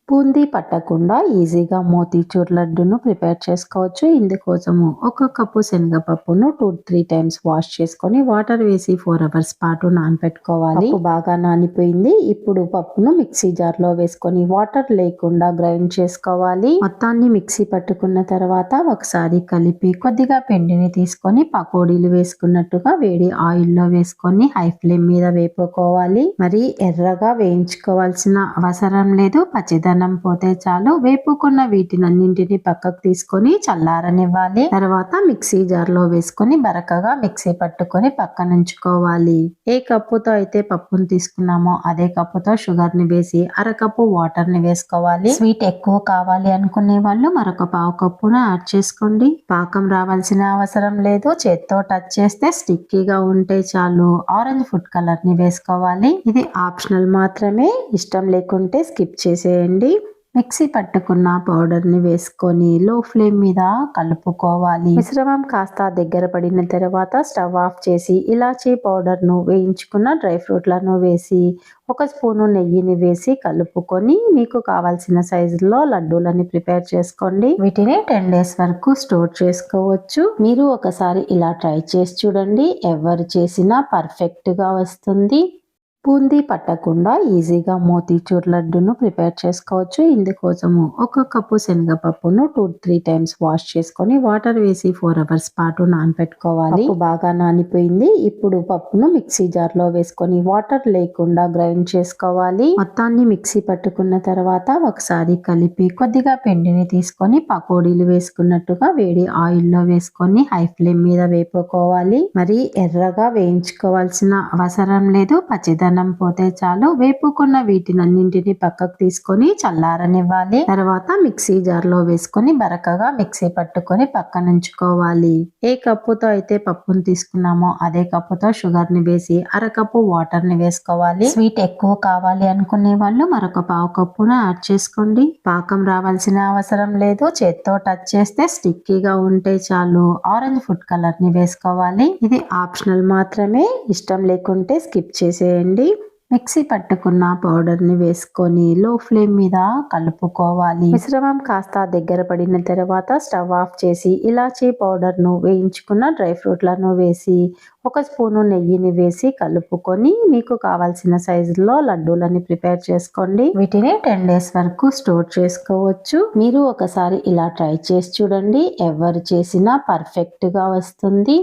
బూందీ పట్టకుండా ఈజీగా మోతీచూర్ లడ్డును ప్రిపేర్ చేసుకోవచ్చు. ఇందుకోసము ఒక కప్పు శనగపప్పును 2-3 టైమ్స్ వాష్ చేసుకొని వాటర్ వేసి 4 అవర్స్ పాటు నానపెట్టుకోవాలి. పప్పు బాగా నానిపోయింది. ఇప్పుడు పప్పును మిక్సీ జార్లో వేసుకొని వాటర్ లేకుండా గ్రైండ్ చేసుకోవాలి. మొత్తాన్ని మిక్సీ పట్టుకున్న తర్వాత ఒకసారి కలిపి కొద్దిగా పిండిని తీసుకొని పకోడీలు వేసుకున్నట్టుగా వేడి ఆయిల్లో వేసుకొని హై ఫ్లేమ్ మీద వేపుకోవాలి. మరి ఎర్రగా వేయించుకోవాల్సిన అవసరం లేదు. పచ్చిదనం పోతే చాలు. వేపుకున్న వీటినన్నింటిని పక్కకు తీసుకొని చల్లారనివ్వాలి. తర్వాత మిక్సీ జార్లో వేసుకొని బరకగా మిక్సీ పట్టుకొని పక్కనుంచుకోవాలి. ఏ కప్పుతో అయితే పప్పును తీసుకున్నామో అదే కప్పుతో షుగర్ ని వేసి అరకప్పు వాటర్ ని వేసుకోవాలి. స్వీట్ ఎక్కువ కావాలి అనుకునే వాళ్ళు మరొక పావు కప్పును యాడ్ చేసుకోండి. పాకం రావాల్సిన అవసరం లేదు. చేత్తో టచ్ చేస్తే స్టిక్కీగా ఉంటే చాలు. ఆరెంజ్ ఫుడ్ కలర్ ని వేసుకోవాలి. ఇది ఆప్షనల్ మాత్రమే. ఇష్టం లేకుంటే స్కిప్ చేసేయండి. మిక్సీ పట్టుకున్న పౌడర్ ని వేసుకొని లో ఫ్లేమ్ మీద కలుపుకోవాలి. మిశ్రమం కాస్త దగ్గర పడిన తర్వాత స్టవ్ ఆఫ్ చేసి ఇలాచీ పౌడర్ ను వేయించుకున్న డ్రై ఫ్రూట్లను వేసి 1 స్పూను నెయ్యిని వేసి కలుపుకొని మీకు కావాల్సిన సైజులో లడ్డూలని ప్రిపేర్ చేసుకోండి. వీటిని 10 డేస్ వరకు స్టోర్ చేసుకోవచ్చు. మీరు ఒకసారి ఇలా ట్రై చేసి చూడండి. ఎవరు చేసినా పర్ఫెక్ట్ గా వస్తుంది. బూందీ పట్టకుండా ఈజీగా మోతీచూర్ లడ్డును ప్రిపేర్ చేసుకోవచ్చు. ఇందుకోసము ఒక కప్పు శనగపప్పును 2-3 టైమ్స్ వాష్ చేసుకొని వాటర్ వేసి 4 అవర్స్ పాటు నానపెట్టుకోవాలి. పప్పు బాగా నానిపోయింది. ఇప్పుడు పప్పును మిక్సీ జార్లో వేసుకొని వాటర్ లేకుండా గ్రైండ్ చేసుకోవాలి. మొత్తాన్ని మిక్సీ పట్టుకున్న తర్వాత ఒకసారి కలిపి కొద్దిగా పిండిని తీసుకొని పకోడీలు వేసుకున్నట్టుగా వేడి ఆయిల్లో వేసుకొని హై ఫ్లేమ్ మీద వేపుకోవాలి. మరి ఎర్రగా వేయించుకోవాల్సిన అవసరం లేదు. పచ్చిదనం పోతే చాలు. వేపుకున్న వీటినన్నింటిని పక్కకు తీసుకొని చల్లారనివ్వాలి. తర్వాత మిక్సీ జార్లో వేసుకొని బరకగా మిక్సీ పట్టుకొని పక్కనుంచుకోవాలి. ఏ కప్పుతో అయితే పప్పును తీసుకున్నామో అదే కప్పుతో షుగర్ ని వేసి అరకప్పు వాటర్ ని వేసుకోవాలి. స్వీట్ ఎక్కువ కావాలి అనుకునే వాళ్ళు మరొక పావు కప్పును యాడ్ చేసుకోండి. పాకం రావాల్సిన అవసరం లేదు. చేత్తో టచ్ చేస్తే స్టిక్కీగా ఉంటే చాలు. ఆరెంజ్ ఫుడ్ కలర్ ని వేసుకోవాలి. ఇది ఆప్షనల్ మాత్రమే. ఇష్టం లేకుంటే స్కిప్ చేసేయండి. మిక్సీ పట్టుకున్న పౌడర్ ని వేసుకొని లో ఫ్లేమ్ మీద కలుపుకోవాలి. మిశ్రమం కాస్త దగ్గర పడిన తర్వాత స్టవ్ ఆఫ్ చేసి ఇలాచీ పౌడర్ ను వేయించుకున్న డ్రై ఫ్రూట్లను వేసి 1 స్పూను నెయ్యిని వేసి కలుపుకొని మీకు కావాల్సిన సైజులో లడ్డూలని ప్రిపేర్ చేసుకోండి. వీటిని 10 డేస్ వరకు స్టోర్ చేసుకోవచ్చు. మీరు ఒకసారి ఇలా ట్రై చేసి చూడండి. ఎవరు చేసినా పర్ఫెక్ట్ గా వస్తుంది.